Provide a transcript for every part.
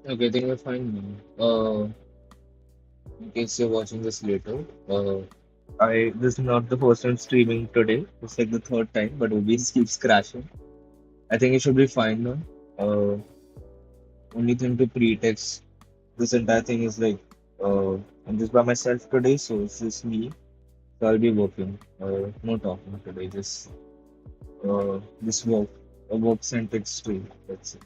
Okay, then you're fine now. In case you're watching this later, this is not the first time streaming today. It's like the third time, but OBS keeps crashing. I think it should be fine now. Uh, Only thing to pretext this entire thing is like, I'm just by myself today, so it's just me. So I'll be working. No talking today. Just work. A work centered stream. That's it.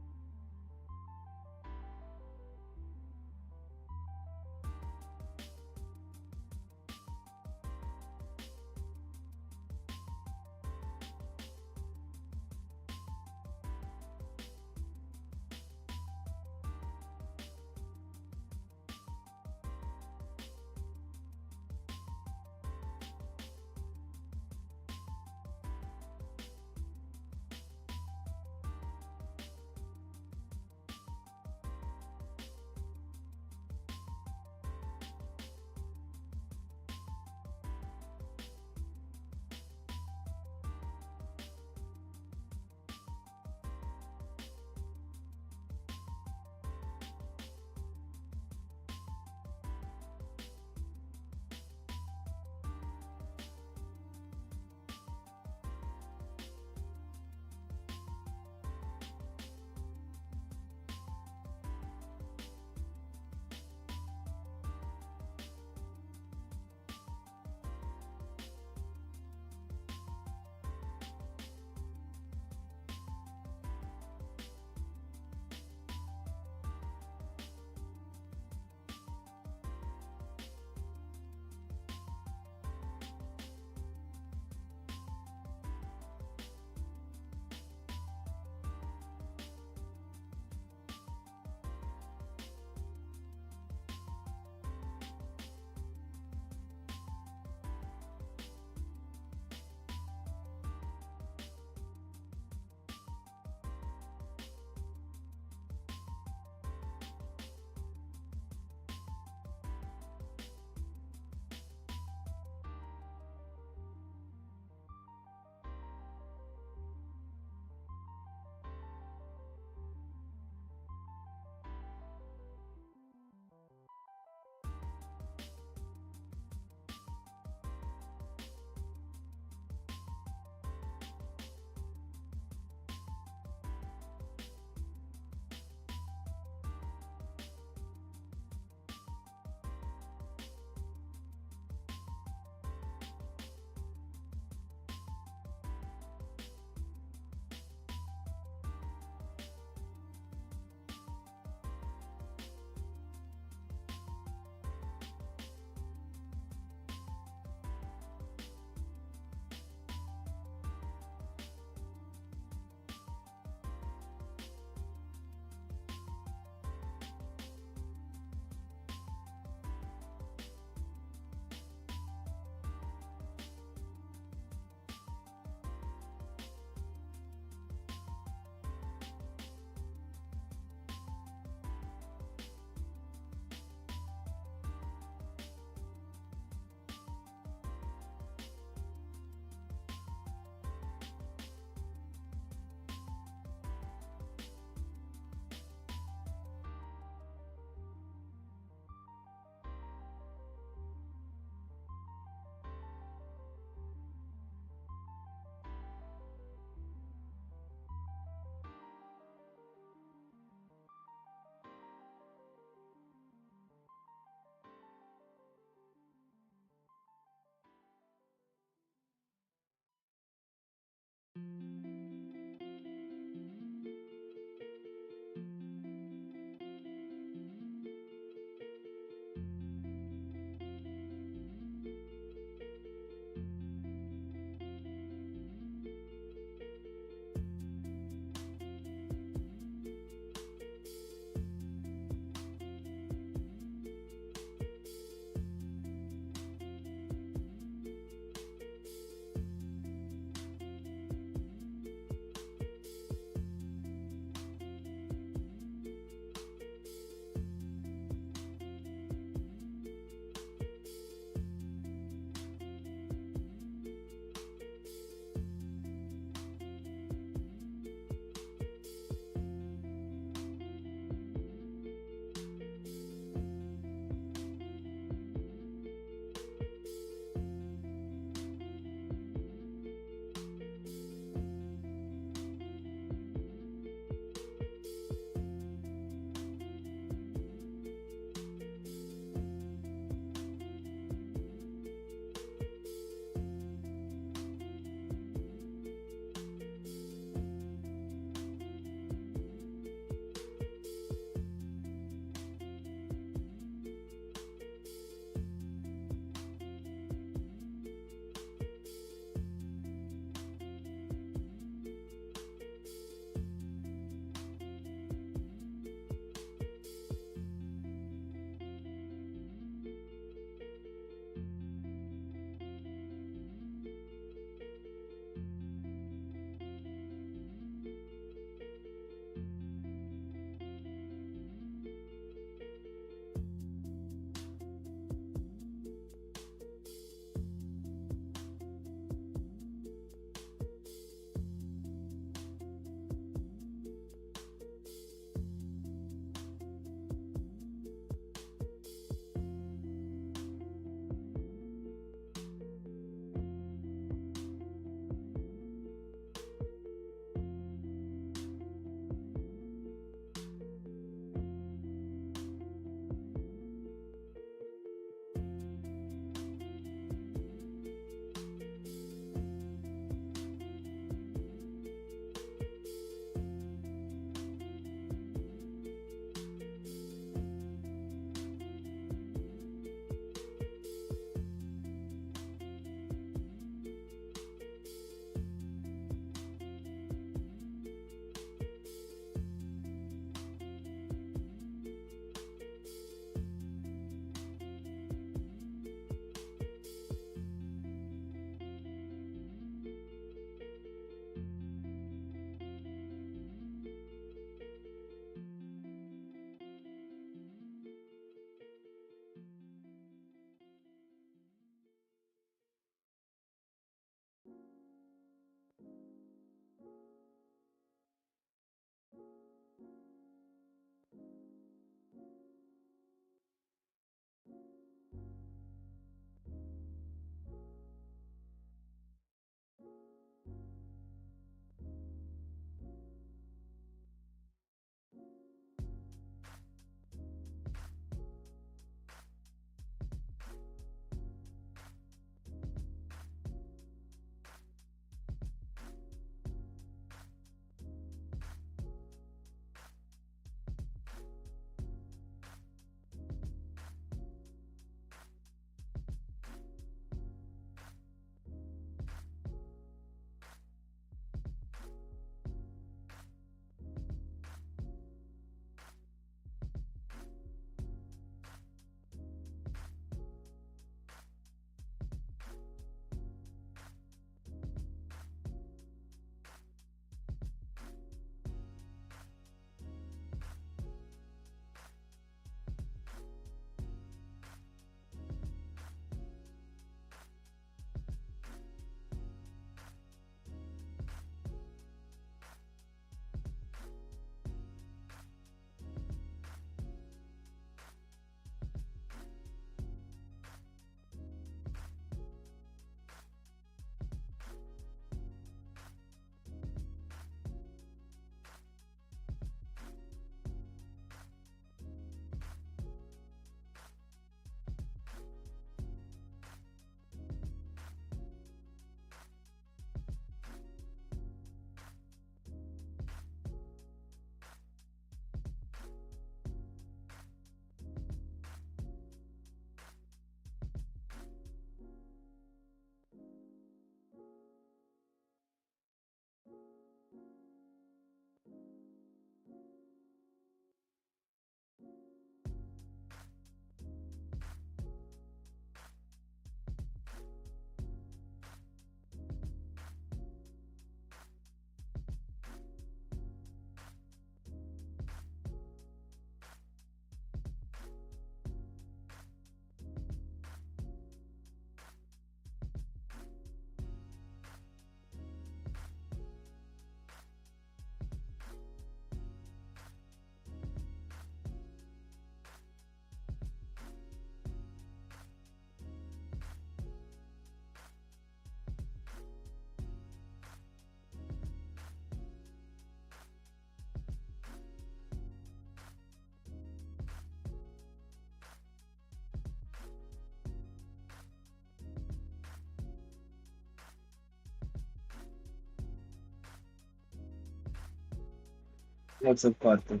What's up, Karthik?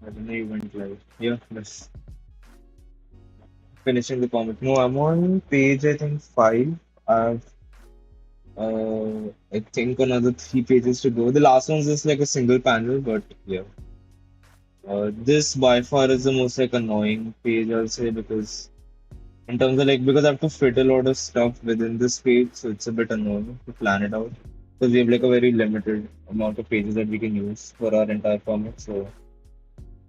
I don't know you went live. Yeah, yes. Finishing the comic. No, I'm on page, I think, five. I've, I think another three pages to go. The last one's just like a single panel, but yeah. This by far is the most like annoying page, I'll say, because in terms of like, because I have to fit a lot of stuff within this page, so it's a bit annoying to plan it out. Because we have like a very limited amount of pages that we can use for our entire comic, so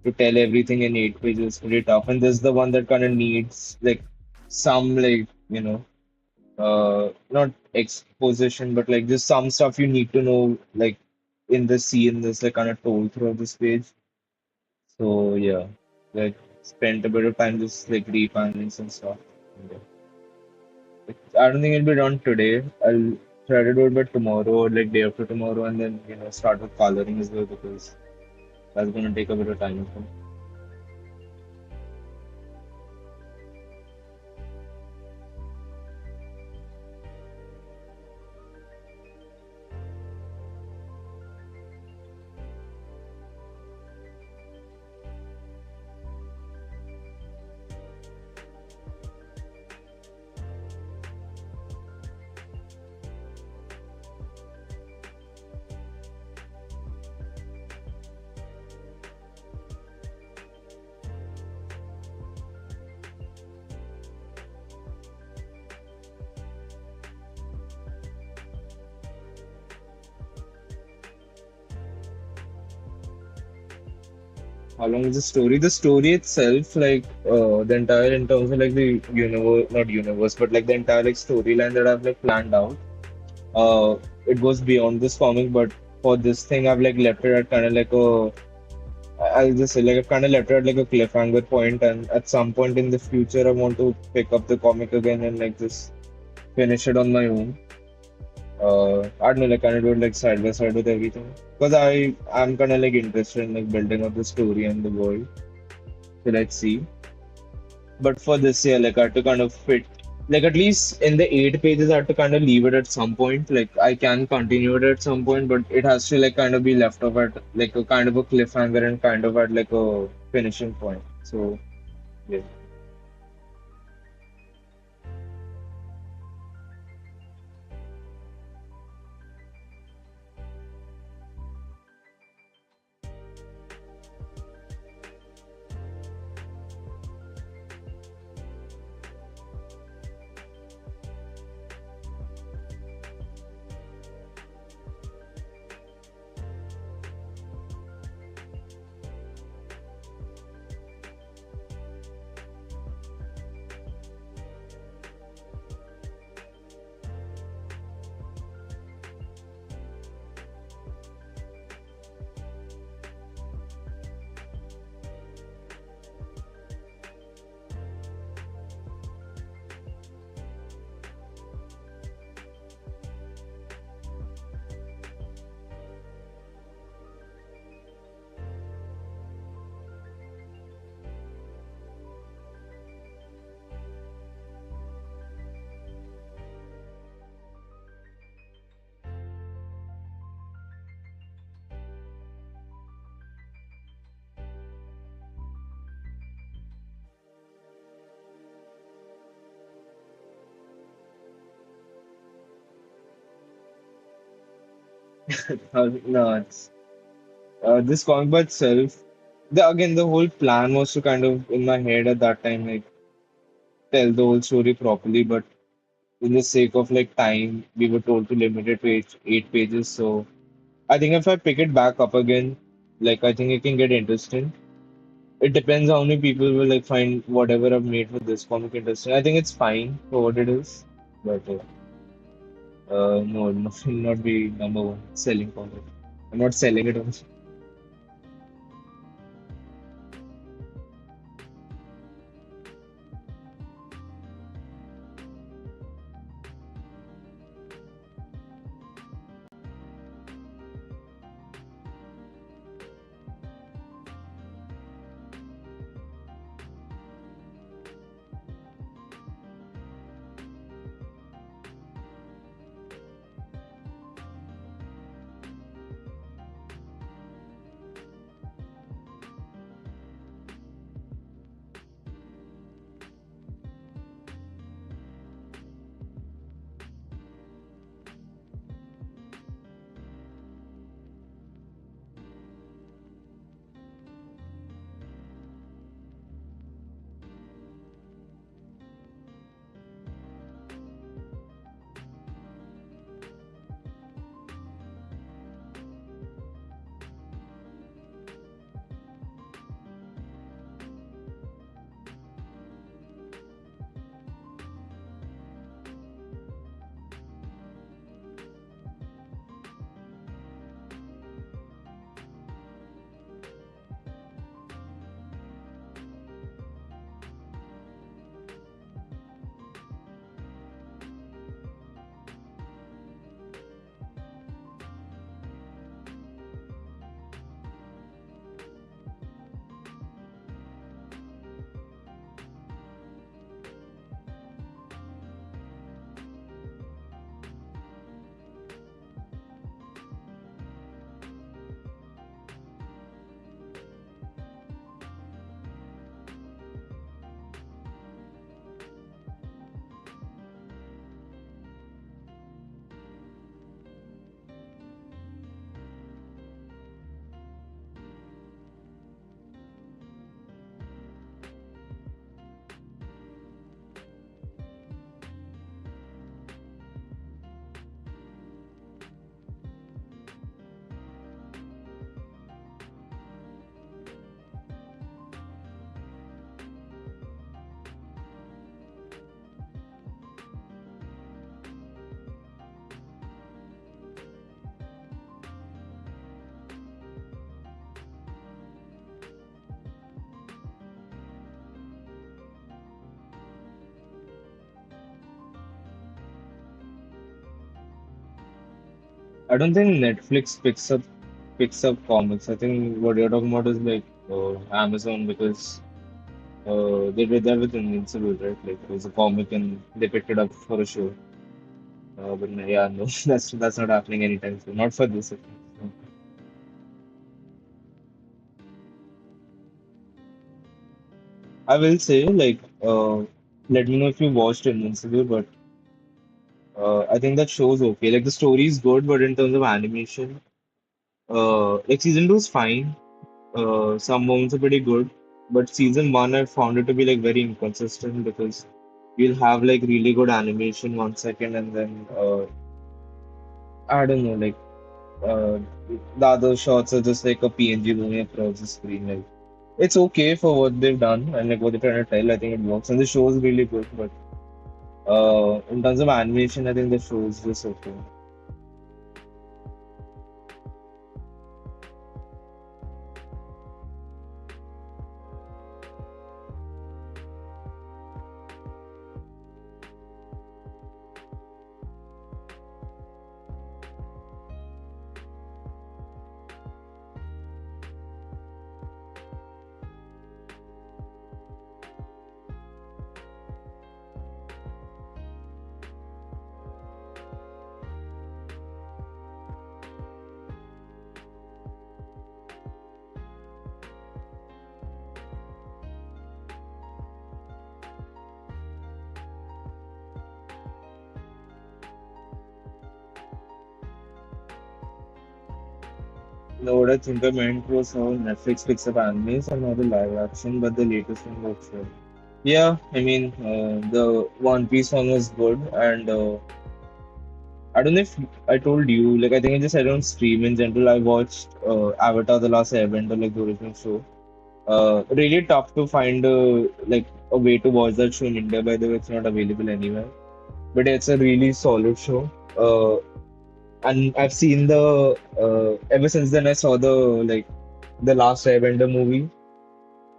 to tell everything in 8 pages is pretty tough. And this is the one that kind of needs like some like not exposition, but like just some stuff you need to know like in the scene that's like kind of told throughout this page. So yeah, like spent a bit of time just like repaneling some stuff. Yeah. I don't think it'll be done today. I'll try to do it by tomorrow or like day after tomorrow, and then start with coloring as well because that's gonna take a bit of time. How long is the story? The story itself, like the entire in terms of like the universe, not universe, but like the entire like storyline that I've like planned out. Uh, it goes beyond this comic, but for this thing, I've like left it at kind of like a. I'll just say like I've kind of left it at like a cliffhanger point, and at some point in the future, I want to pick up the comic again and like just finish it on my own. I don't know, like kind of do it like side by side with everything, because I'm kind of like interested in like building up the story and the world. So let's see. But for this year, like I had to kind of fit, like at least in the 8 pages, I had to kind of leave it at some point. Like I can continue it at some point, but it has to like kind of be left off at like a kind of a cliffhanger and kind of at like a finishing point. So yeah. No, it's this comic by itself. The whole plan was to kind of in my head at that time like tell the whole story properly, but in the sake of like time, we were told to limit it to 8 pages. So I think if I pick it back up again, like I think it can get interesting. It depends how many people will like find whatever I've made for this comic interesting. I think it's fine for what it is, but no, no, will not be number one selling comic. I'm not selling it also. I don't think Netflix picks up comics. I think what you're talking about is like Amazon because they did that with Invincible, right? Like it was a comic and they picked it up for a show. But yeah, no, that's not happening anytime soon. Not for this, at least. So, I will say like let me know if you watched Invincible, but I think that show's okay. Like the story is good, but in terms of animation, like season two is fine. Some moments are pretty good, but season one I found it to be like very inconsistent because you'll have like really good animation 1 second and then I don't know like uh, the other shots are just like a PNG moving across the screen. Like it's okay for what they've done and like what they're trying to tell. I think it works and the show is really good, but in terms of animation, I think the show is just okay. No, what I think I meant was how Netflix picks up animes and not the live action, but the latest one looks good. Yeah, I mean, the One Piece one was good, and I don't know if I told you, like, I think I just said on stream in general, I watched Avatar: The Last Airbender, like the original show. Really tough to find like a way to watch that show in India, by the way, it's not available anywhere. But it's a really solid show. And I've seen the ever since then I saw the like the last Airbender movie,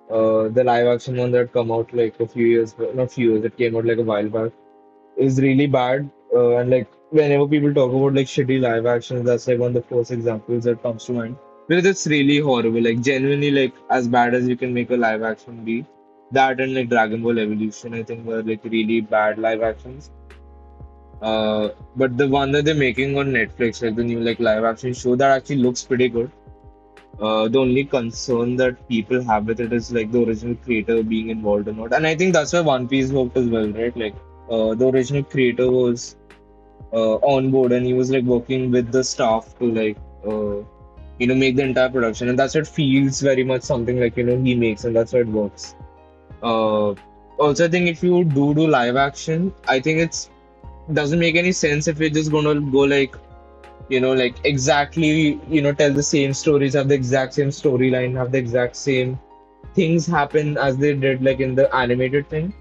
the live action one that come out like a few years, not few years, it came out like a while back. Is really bad. And like whenever people talk about like shitty live actions, that's like one of the first examples that comes to mind. Because it's really horrible, like genuinely like as bad as you can make a live action be. That and like Dragon Ball Evolution, I think were like really bad live actions. But the one that they're making on Netflix, like the new like live action show, that actually looks pretty good. The only concern that people have with it is like the original creator being involved or not. And I think that's why One Piece worked as well, right? Like the original creator was on board and he was like working with the staff to like make the entire production. And that's what feels very much something like he makes and that's how it works. Uh, Also, I think if you do live action, I think it's doesn't make any sense if you're just gonna go like like exactly, tell the same stories, have the exact same storyline, have the exact same things happen as they did like in the animated thing.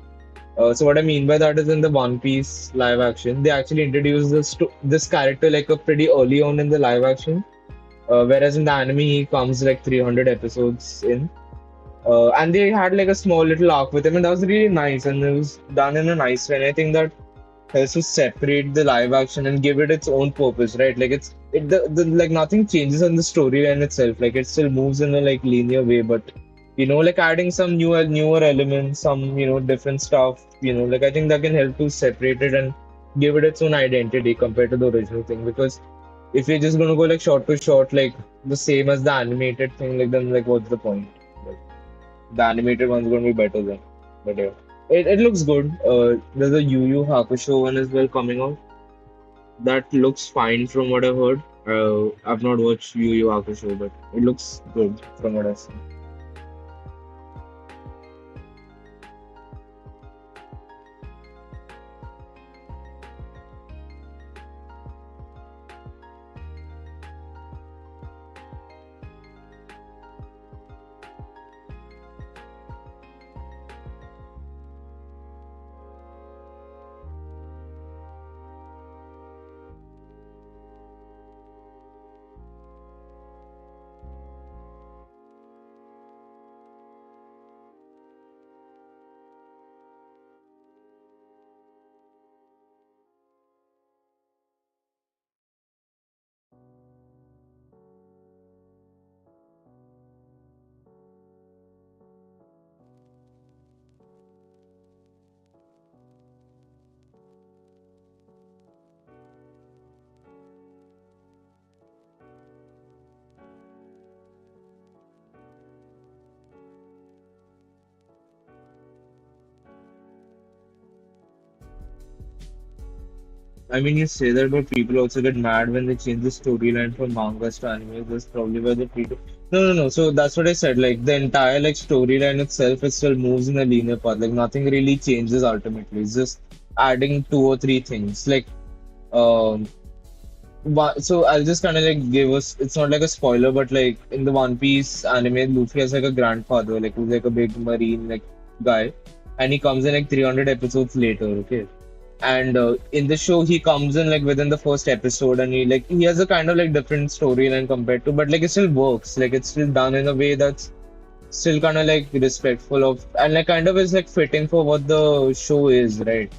So what I mean by that is in the One Piece live action, they actually introduced this character like a pretty early on in the live action, whereas in the anime he comes like 300 episodes in. And they had like a small little arc with him, and that was really nice, and it was done in a nice way. And I think that has to separate the live action and give it its own purpose, right? Like the like nothing changes in the storyline itself. Like it still moves in a like linear way, but like adding some newer elements, some different stuff. Like I think that can help to separate it and give it its own identity compared to the original thing. Because if you're just gonna go like short to short, like the same as the animated thing, like then like what's the point? Like, the animated one's gonna be better then. But yeah. It looks good. There's a Yu Yu Hakusho one as well coming out. That looks fine from what I've heard. I've not watched Yu Yu Hakusho, but it looks good from what I've seen. I mean, you say that, but people also get mad when they change the storyline from mangas to anime. That's probably why they treat it. No, no, no. So that's what I said. Like the entire like storyline itself, it still moves in a linear path. Like nothing really changes ultimately. It's just adding two or three things. Like um, so I'll just kind of like give us. It's not like a spoiler, but like in the One Piece anime, Luffy has like a grandfather, like who's like a big marine like guy, and he comes in like 300 episodes later. Okay, and in the show he comes in like within the first episode, and he has a kind of like different storyline compared to, but like it still works, like it's still done in a way that's still kind of like respectful of, and like kind of is like fitting for what the show is, right?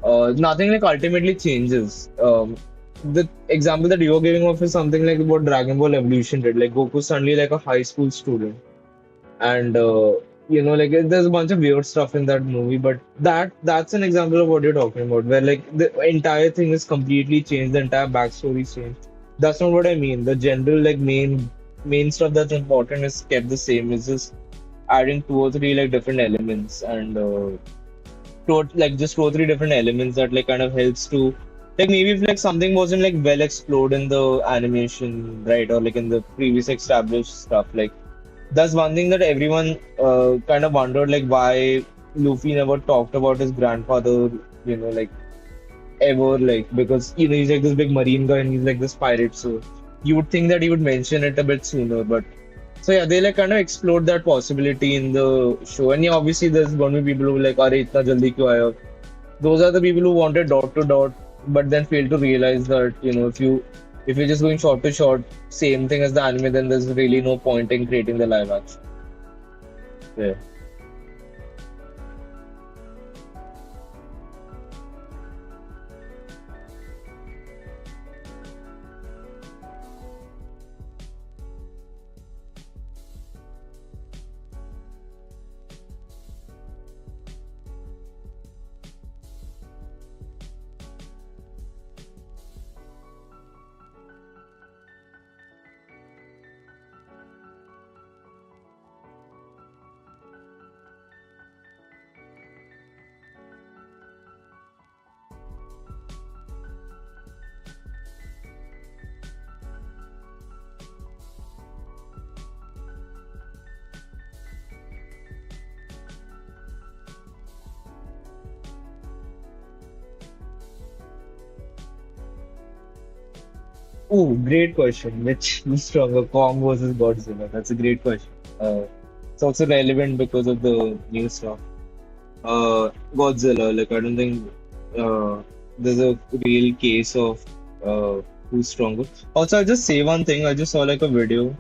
Nothing like ultimately changes. The example that you're giving of is something like what Dragon Ball Evolution did. Like Goku's suddenly like a high school student, and like there's a bunch of weird stuff in that movie, but that's an example of what you're talking about, where like the entire thing is completely changed, the entire backstory is changed. That's not what I mean. The general like main stuff that's important is kept the same. It's just adding two or three like different elements, and like just two or three different elements that like kind of helps to, like maybe if like something wasn't like well explored in the animation, right, or like in the previous established stuff, like that's one thing that everyone kind of wondered, like why Luffy never talked about his grandfather, like ever, like because he's like this big marine guy and he's like this pirate, so you would think that he would mention it a bit sooner, but so yeah, they like kind of explored that possibility in the show, and yeah, obviously there's going to be people who are like, "Are itna jaldi kyun aaya?" Those are the people who wanted dot to dot, but then failed to realize that if you're just going short to short, same thing as the anime, then there's really no point in creating the live action. Yeah. Oh, great question. Which is stronger, Kong versus Godzilla? That's a great question. It's also relevant because of the new stuff. Godzilla, like I don't think there's a real case of who's stronger. Also, I'll just say one thing. I just saw like a video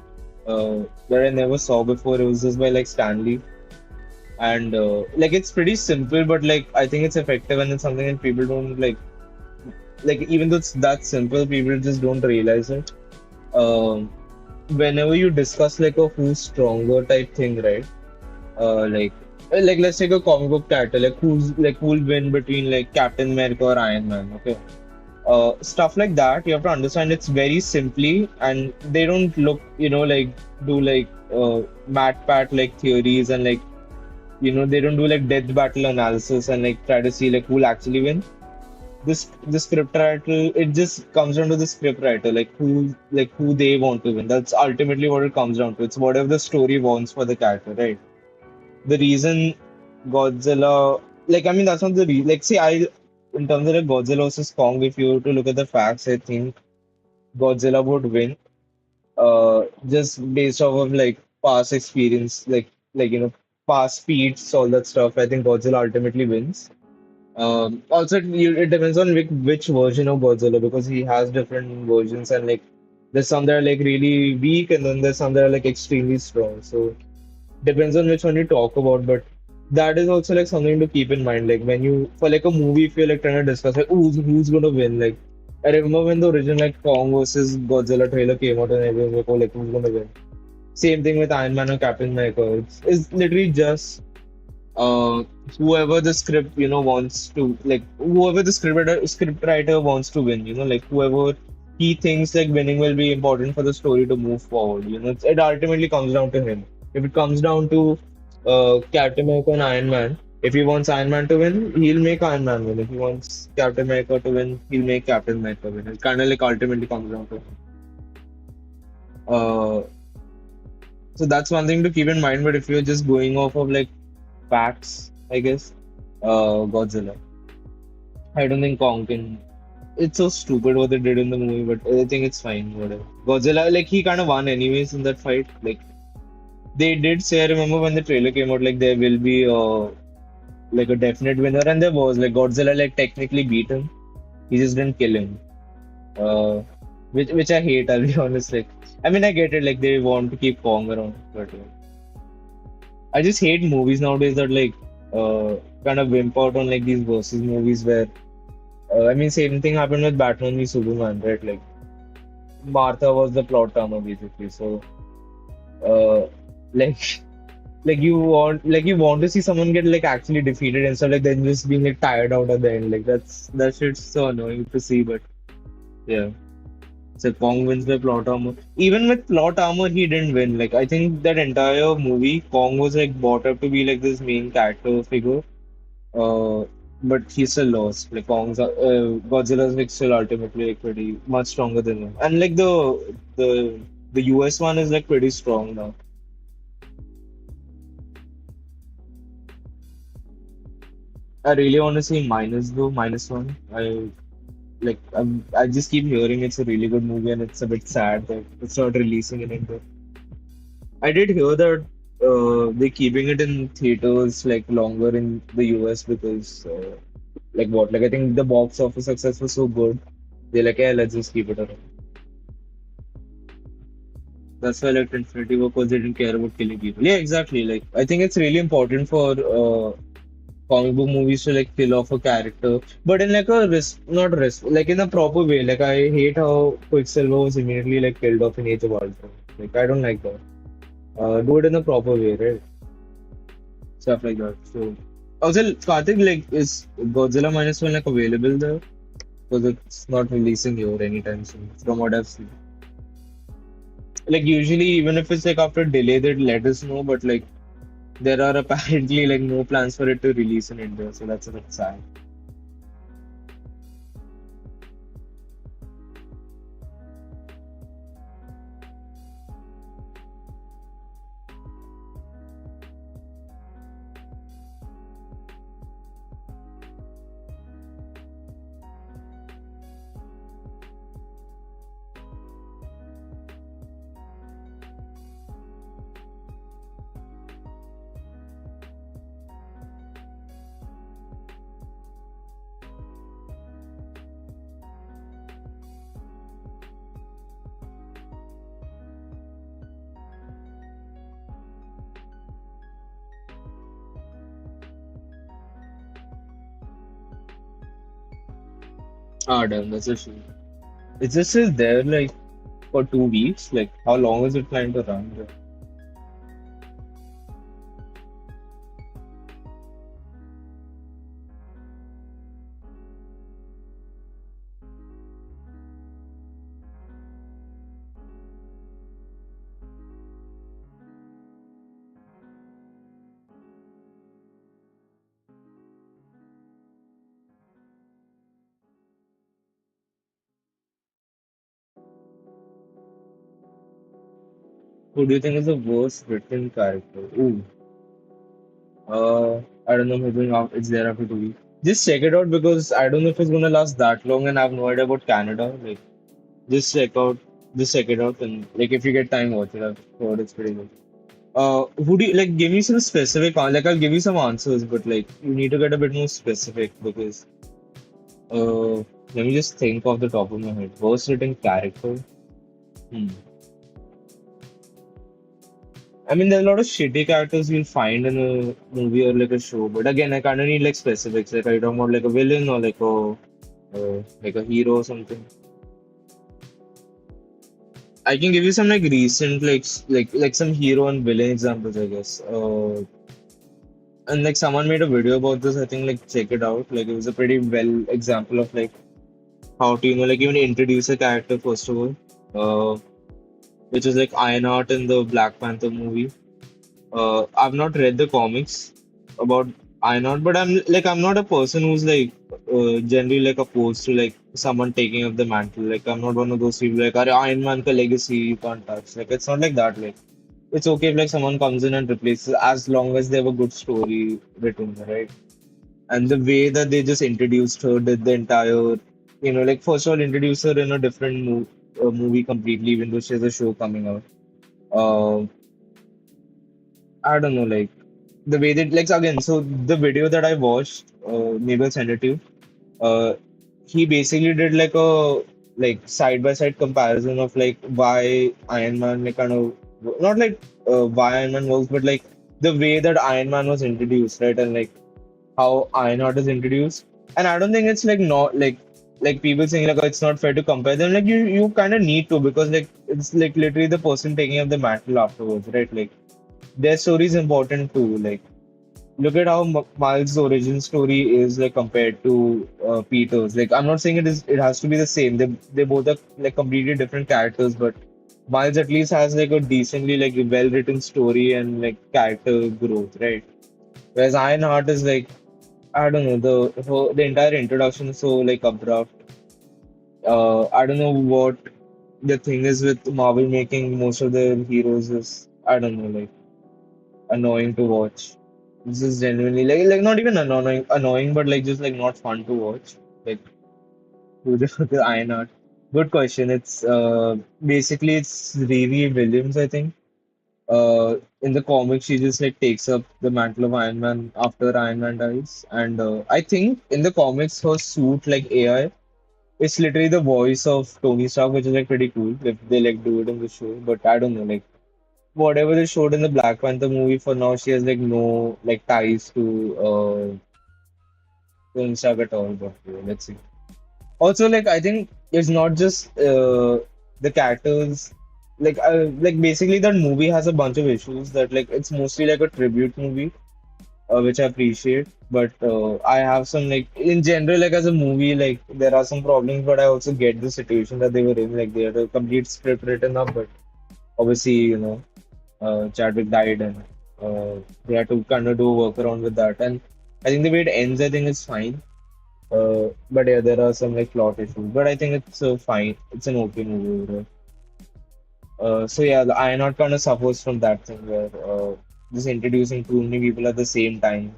that I never saw before. It was just by like Stanley, and like it's pretty simple, but like I think it's effective, and it's something that people don't like even though it's that simple, people just don't realize it. Um, Whenever you discuss like a who's stronger type thing, right? Like let's take a comic book character, like who'll win between like Captain America or Iron Man, okay? Stuff like that, you have to understand it's very simply, and they don't look, like do like mat pat like theories, and like they don't do like death battle analysis and like try to see like who'll actually win. The script writer, it just comes down to the script writer, like who they want to win. That's ultimately what it comes down to. It's whatever the story wants for the character, right? The reason Godzilla, like I mean, that's not the reason. Like, see, in terms of like Godzilla versus Kong, if you were to look at the facts, I think Godzilla would win. Just based off of like past experience, past speeds, all that stuff. I think Godzilla ultimately wins. Also, it depends on which version of Godzilla, because he has different versions, and like there's some that are like really weak, and then there's some that are like extremely strong. So depends on which one you talk about, but that is also like something to keep in mind. Like when you for like a movie, if you're like trying to discuss like who's gonna win, like I remember when the original like Kong versus Godzilla trailer came out, and everyone was like, who's gonna win? Same thing with Iron Man or Captain America. It's literally just uh whoever the script wants to, like whoever the script writer wants to win, like whoever he thinks like winning will be important for the story to move forward, it ultimately comes down to him. If it comes down to Captain America and Iron Man, If he wants Iron Man to win, he'll make Iron Man win. If he wants Captain America to win, he'll make Captain America win. It kind of like ultimately comes down to. Uh, so that's one thing to keep in mind. But if you're just going off of like facts, I guess, Godzilla. I don't think Kong can. It's so stupid what they did in the movie, but I think it's fine. Whatever. Godzilla, like he kind of won anyways in that fight. Like they did say, I remember when the trailer came out, like there will be like a definite winner, and there was like Godzilla like technically beat him. He just didn't kill him. Which I hate. I'll be honest. Like I mean, I get it. Like they want to keep Kong around, but I just hate movies nowadays that like kind of wimp out on like these versus movies where I mean, same thing happened with Batman v Superman, right? Like Martha was the plot armor basically. So uh, like you want to see someone get like actually defeated instead of like then just being like tired out at the end. Like that shit's so annoying to see, but yeah. So Kong wins by plot armor. Even with plot armor, he didn't win. Like I think that entire movie, Kong was like brought up to be like this main character figure. Uh, but he still lost. Like Godzilla's like still ultimately like pretty much stronger than him. And like the US one is like pretty strong now. I really want to see minus though, minus one. I just keep hearing it's a really good movie and it's a bit sad that it's not releasing in India. I did hear that they're keeping it in theaters like longer in the US because like what? Like I think the box office success was so good. They're like, yeah, let's just keep it around. That's why I liked Infinity War because they didn't care about killing people. Yeah, exactly. Like I think it's really important for comic book movies to like kill off a character, but in like a risk, not risk, like in a proper way. Like I hate how Quicksilver was immediately like killed off in Age of Ultron. Like I don't like that. Do it in a proper way, right? Stuff like that. So also, Karthik, like is Godzilla minus one like available there? Because it's not releasing here anytime soon, from what I've seen. Like usually, even if it's like after delay, they'd let us know. But like there are apparently like no plans for it to release in India, so that's a bit sad. Ah, damn, that's a shame. It's just is there like for 2 weeks. Like how long is it planned to run? Who do you think is the worst written character? Ooh, I don't know. Maybe now it's there after 2 weeks. Just check it out because I don't know if it's gonna last that long, and I have no idea about Canada. Like, just check out, just check it out, and like if you get time, watch it. I've heard it's pretty good. Who do you like? Give me some specific. Like, I'll give you some answers, but like you need to get a bit more specific because let me just think off the top of my head. Worst written character. Hmm. I mean, there's a lot of shitty characters you'll find in a movie or like a show, but again, I kind of need like specifics. Like, are you talking about like a villain or like a hero or something? I can give you some like recent like some hero and villain examples, I guess. And like someone made a video about this. I think like check it out. Like it was a pretty well example of like how to like even introduce a character first of all. Which is like Ironheart in the Black Panther movie. I've not read the comics about I not, but I'm not a person who's like generally like opposed to like someone taking up the mantle. Like I'm not one of those people like "Arey, Iron Man ka legacy you can't touch. Like it's not like that. Like it's okay if like someone comes in and replaces as long as they have a good story written, right? And the way that they just introduced her, did the entire, like first of all introduce her in a different movie completely, even though she has a show coming out. Uh, I don't know, like the way that like again. So the video that I watched, maybe I'll send it to you. Uh, he basically did like a like side by side comparison of like why Iron Man like kind of not like why Iron Man works, but like the way that Iron Man was introduced, right? And like how Ironheart is introduced. And I don't think it's like not like people saying like oh, it's not fair to compare them. Like you kind of need to because like it's like literally the person taking up the mantle afterwards, right? Like their story is important too. Like look at how Miles' origin story is like compared to Peter's. Like I'm not saying it has to be the same. They both are like completely different characters, but Miles at least has like a decently like well written story and like character growth, right? Whereas Ironheart is like I don't know the entire introduction is so like abrupt. I don't know what the thing is with Marvel making most of their heroes is I don't know like annoying to watch. This is genuinely like not even annoying but like just like not fun to watch. Like who the Ironheart. Good question. It's basically it's Riri Williams I think. In the comic she just like takes up the mantle of Iron Man after Iron Man dies and I think in the comics her suit like AI it's literally the voice of Tony Stark which is like pretty cool if they like do it in the show but I don't know like whatever they showed in the Black Panther movie for now she has like no like ties to Stark at all but let's see also like I think it's not just the characters like basically that movie has a bunch of issues that like it's mostly like a tribute movie which I appreciate. But I have some like in general, like as a movie, like there are some problems, but I also get the situation that they were in. Like they had a complete script written up, but obviously, Chadwick died and they had to kind of do a workaround with that. And I think the way it ends, I think is fine. But yeah, there are some like plot issues, but I think it's fine. It's an okay movie overall. So yeah, the Ironheart kind of suffers from that thing where just introducing too many people at the same time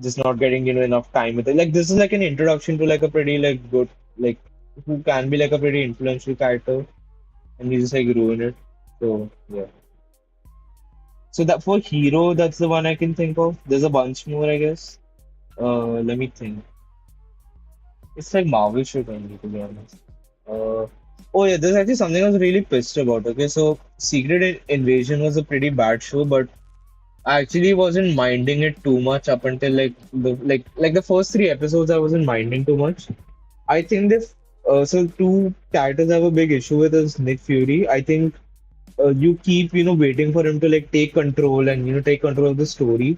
just not getting enough time with it. Like this is like an introduction to like a pretty like good like who can be like a pretty influential character, and you just like ruin it. So yeah. So that for hero, that's the one I can think of. There's a bunch more, I guess. Let me think. It's like Marvel shit only, to be honest. Uh, oh yeah, there's actually something I was really pissed about. Okay, so Invasion was a pretty bad show, but I actually wasn't minding it too much up until like the first three episodes I wasn't minding too much. I think this so two characters I have a big issue with is Nick Fury. I think you keep waiting for him to like take control and take control of the story,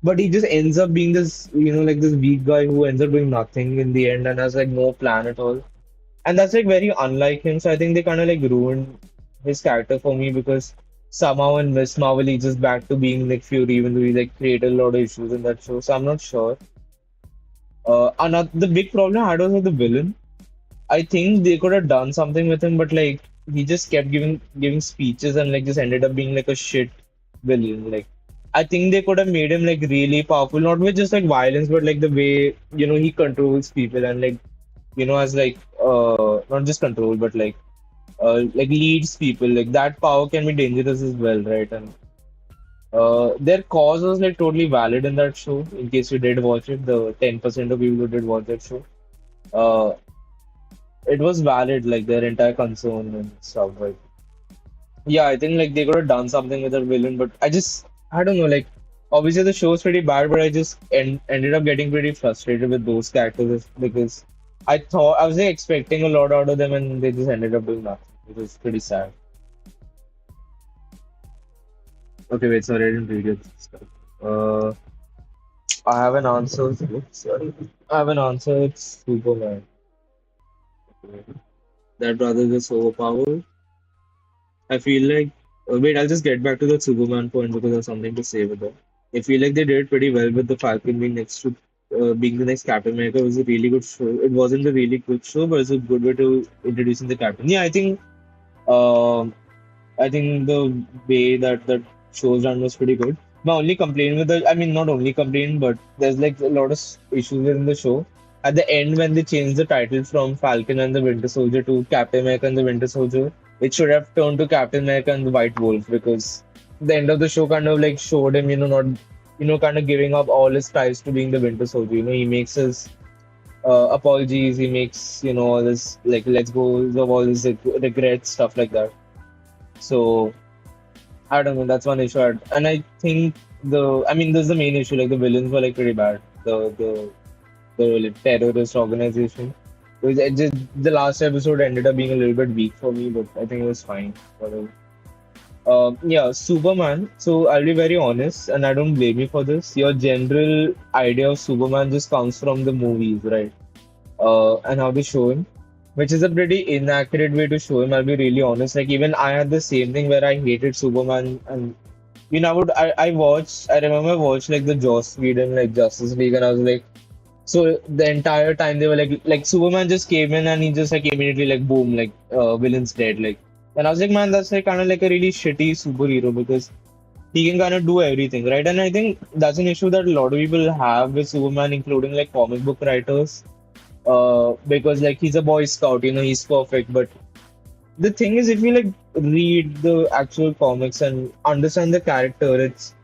but he just ends up being this like this weak guy who ends up doing nothing in the end and has like no plan at all. And that's like very unlike him. So I think they kind of like ruined his character for me because somehow in Miss Marvel he's just back to being Nick Fury, even though he like created a lot of issues in that show. So I'm not sure. Another the big problem I had was with the villain. I think they could have done something with him, but like he just kept giving speeches and like just ended up being like a shit villain. Like I think they could have made him like really powerful, not with just like violence, but like the way he controls people and like as like not just control, but like leads people. Like that power can be dangerous as well, right? And their cause was like totally valid in that show. In case you did watch it, the 10% of people who did watch that show. Uh, it was valid, like their entire concern and stuff. Like, yeah, I think like they could have done something with the villain, but I don't know. Like, obviously the show's pretty bad, but I just ended up getting pretty frustrated with those characters because I thought I was like, expecting a lot out of them, and they just ended up doing nothing, which was pretty sad. Okay, wait, sorry, I didn't read it. Uh, I have an answer. Oops, sorry, I have an answer. It's Superman. That brother is so overpowered. I feel like. Wait, I'll just get back to the Superman point because I have something to say with that. I feel like they did pretty well with the Falcon being next to being the next Captain America. It was a really good show. It wasn't a really good show, but it's a good way to introducing the Captain. Yeah, um I think the way that the show's run was pretty good. My only complaint with the, I mean, not only complaint, but there's like a lot of issues in the show. At the end, when they changed the title from Falcon and the Winter Soldier to Captain America and the Winter Soldier, it should have turned to Captain America and the White Wolf because the end of the show kind of like showed him, not, kind of giving up all his ties to being the Winter Soldier. He makes his apologies, he makes, all this like let's go of all this like, regrets, stuff like that. So. I don't know. That's one issue. And I think I mean, this is the main issue. Like the villains were like pretty bad. The like, terrorist organization. The last episode ended up being a little bit weak for me, but I think it was fine. Whatever. Yeah, Superman. So I'll be very honest, and I don't blame you for this. Your general idea of Superman just comes from the movies, right? And how they show him, which is a pretty inaccurate way to show him. I'll be really honest. Like even I had the same thing where I hated Superman, and I remember watched like the Joss Whedon like Justice League, and I was like, so the entire time they were like Superman just came in and he just like immediately like boom, like villain's dead, like, and I was like, man, that's like kind of like a really shitty superhero because he can kind of do everything, right? And I think that's an issue that a lot of people have with Superman, including like comic book writers, because like he's a Boy Scout, he's perfect, but the thing is, if you like read the actual comics and understand the character, it's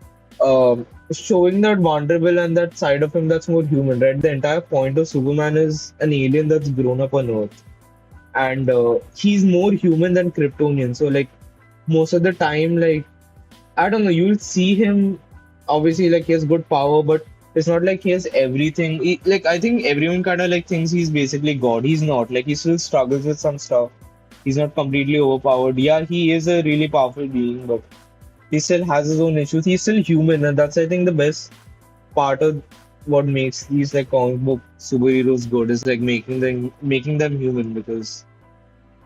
showing that vulnerable and that side of him that's more human, right? The entire point of Superman is an alien that's grown up on Earth, and he's more human than Kryptonian. So like most of the time, like I don't know, you'll see him. Obviously, like he has good power, but it's not like he has everything. Like I think everyone kind of like thinks he's basically God. He's not. Like he still struggles with some stuff. He's not completely overpowered. Yeah, he is a really powerful being, but he still has his own issues. He's still human, and that's I think the best part of what makes these like comic book superheroes good is like making them human because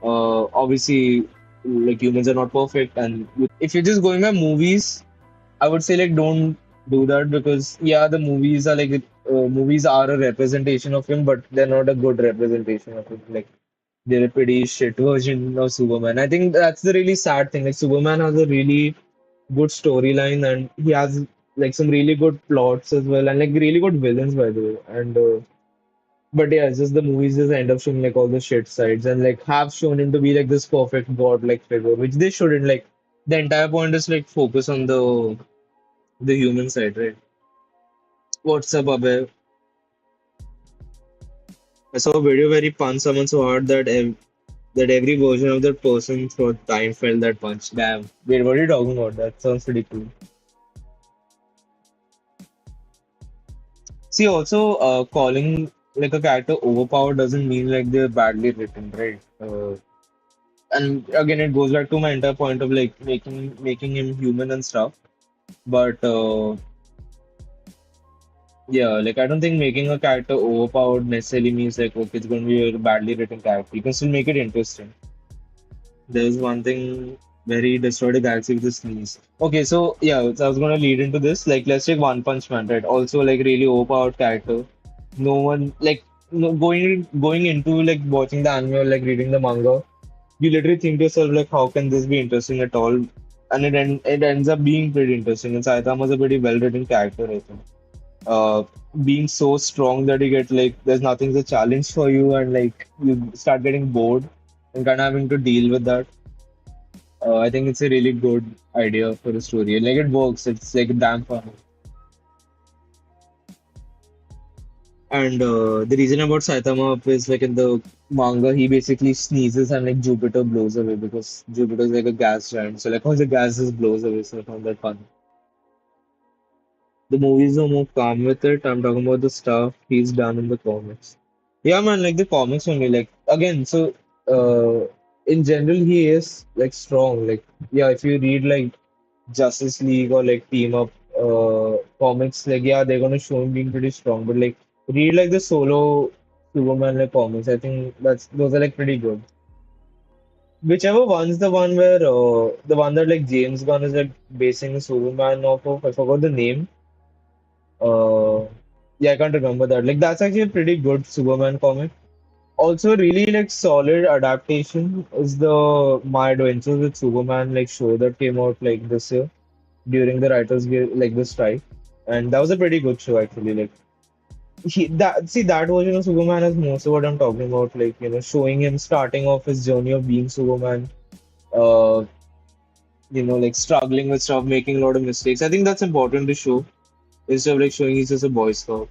obviously like humans are not perfect, and if you're just going by movies, I would say like don't do that because yeah, the movies are a representation of him, but they're not a good representation of him. Like they're a pretty shit version of Superman. I think that's the really sad thing. Like Superman has a really good storyline and he has like some really good plots as well and like really good villains by the way. And but yeah, it's just the movies just end up showing like all the shit sides and like have shown him to be like this perfect god-like figure, which they shouldn't. Like the entire point is like focus on the human side, right? What's up, Abhay? I saw a video where he punched someone so hard that every version of that person through time felt that punch. Damn. Wait, what are you talking about? That sounds pretty cool. See, also, calling like a character overpowered doesn't mean like they're badly written, right? And again, it goes back to my entire point of like making him human and stuff. But yeah, like I don't think making a character overpowered necessarily means like okay, it's going to be a badly written character. You can still make it interesting. There's one thing where he destroyed a galaxy with his sneeze. Okay, so yeah, so I was gonna lead into this. Like, let's take One Punch Man, right? Also, like really overpowered character. No one like no, going into like watching the anime or like reading the manga. You literally think to yourself like, how can this be interesting at all? And it ends up being pretty interesting. And Saitama's a pretty well written character, I think. Uh, Being so strong that you get like there's nothing's a challenge for you, and like you start getting bored and kind of having to deal with that. I think it's a really good idea for a story. Like it works. It's like damn fun. And the reason about Saitama up is like in the manga, he basically sneezes and like Jupiter blows away because Jupiter is like a gas giant. So like all the gases blows away. So I found that fun. The movies are more calm with it. I'm talking about the stuff he's done in the comics. Yeah, man, like the comics only. Like again, so in general, he is like strong. Like yeah, if you read like Justice League or like team up comics, like yeah, they're gonna show him being pretty strong. But like read like the solo Superman like comics, I think that's those are like pretty good. Whichever one's the one where the one that like James Gunn is like basing Superman off of, I forgot the name. Uh, yeah, I can't remember that. Like that's actually a pretty good Superman comic. Also, really like solid adaptation is the My Adventures with Superman like show that came out like this year during the like the strike, and that was a pretty good show actually. Like that version of Superman is most of what I'm talking about. Like showing him starting off his journey of being Superman. Uh, like struggling with stuff, making a lot of mistakes. I think that's important to show instead of like showing he's just a boy scout.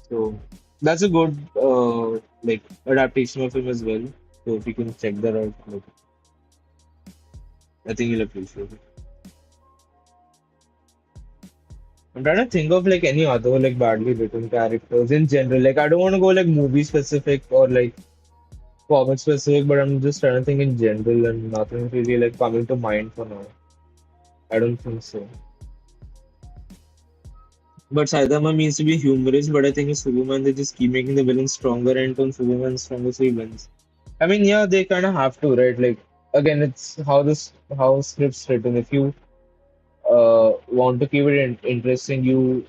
So that's a good like adaptation of him as well. So if you can check that out, like, I think you'll appreciate it. I'm trying to think of like any other like badly written characters in general. Like I don't want to go like movie specific or like comic specific, but I'm just trying to think in general and nothing really like coming to mind for now. I don't think so. But Saitama means to be humorous, but I think in Superman they just keep making the villain stronger and turn Superman stronger so he wins. I mean, yeah, they kind of have to, right? Like again, it's how scripts written. If you want to keep it interesting, you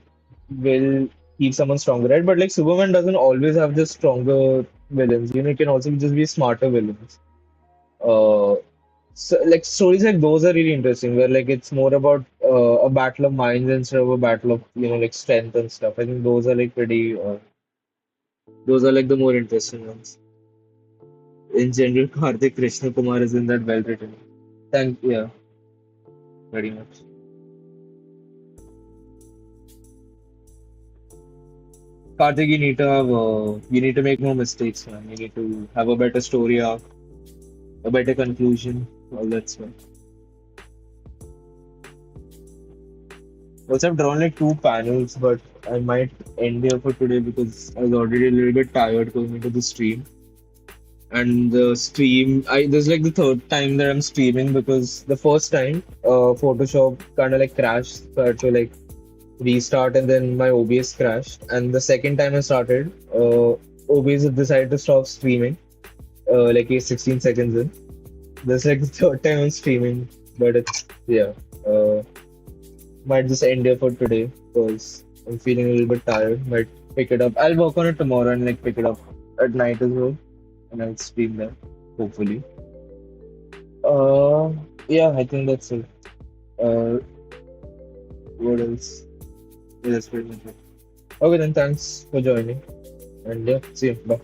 will keep someone stronger, right? But like Superman doesn't always have just stronger villains. It can also just be smarter villains. Uh, so like stories like those are really interesting, where like it's more about a battle of minds instead of a battle of like strength and stuff. I think those are like pretty. Those are like the more interesting ones. In general, Karthik Krishna Kumar is in that well written. Yeah, very much. Karthik, you need to make more mistakes, man. You need to have a better story arc, a better conclusion, all that stuff. Also, I've drawn like two panels, but I might end here for today because I was already a little bit tired going into the stream. And the stream, this is like the third time that I'm streaming because the first time, Photoshop kind of like crashed, so I had to like restart and then my OBS crashed. And the second time I started, OBS decided to stop streaming, like 16 seconds in. This is like the third time I'm streaming, but it's yeah. Might just end here for today because I'm feeling a little bit tired. Might pick it up. I'll work on it tomorrow and like pick it up at night as well, and I'll stream that hopefully. Uh, yeah, I think that's it. Uh, what else? Yeah, that's pretty much it. Okay, then thanks for joining, and yeah, see you. Bye.